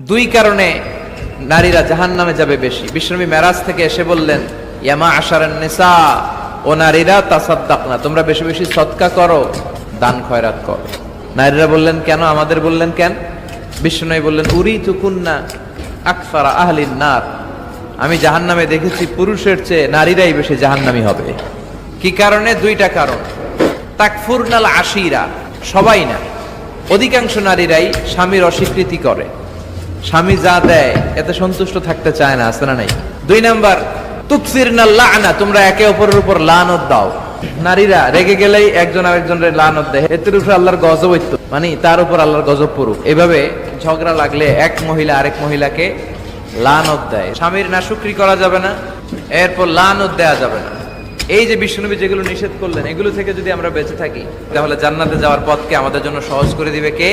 দুই কারণে নারীরা জাহান্নামে যাবে বেশি। বিশ্বনবী মেরাজ থেকে এসে বললেন, ইয়ামা আশারান নিসা, ও নারীরা তাসাদ্দাকনা, তোমরা বেশি বেশি সদকা করো, দান খয়রাত করো। নারীরা বললেন কেন? আমাদের বললেন কেন? বিশ্বনবী বললেন, উরিতুকুন্না আকসারা আহলিন নার, আমি জাহান্নামে দেখেছি পুরুষের চেয়ে নারীরাই বেশি জাহান্নামী হবে। কি কারণে? দুইটা কারণ। তাকফুরনাল আশিরা, সবাই না, অধিকাংশ নারীরাই স্বামীর অস্বীকৃতি করে, স্বামী যা দেয় এতে সন্তুষ্ট থাকতে চায় না, আছে না নাই? দুই নাম্বার, তুকসিরনাল লা'না, তোমরা একে অপরের উপর লানত দাও। নারীরা রেগে গেলেই একজন আরেকজনের লানত দেয়, এর উপর আল্লাহর গজব হইতো, মানে তার উপর আল্লাহর গজব পড়ুক। এভাবে ঝগড়া লাগলে এক মহিলা আরেক মহিলাকে লানত দেয়। স্বামীর নাশুকরি করা যাবে না, এরপর লানত দেয়া যাবে না। এই যে বিশ্বনবী যেগুলো নিষেধ করলেন, এগুলো থেকে যদি আমরা বেঁচে থাকি তাহলে জান্নাতে যাওয়ার পথকে আমাদের জন্য সহজ করে দিবে কে?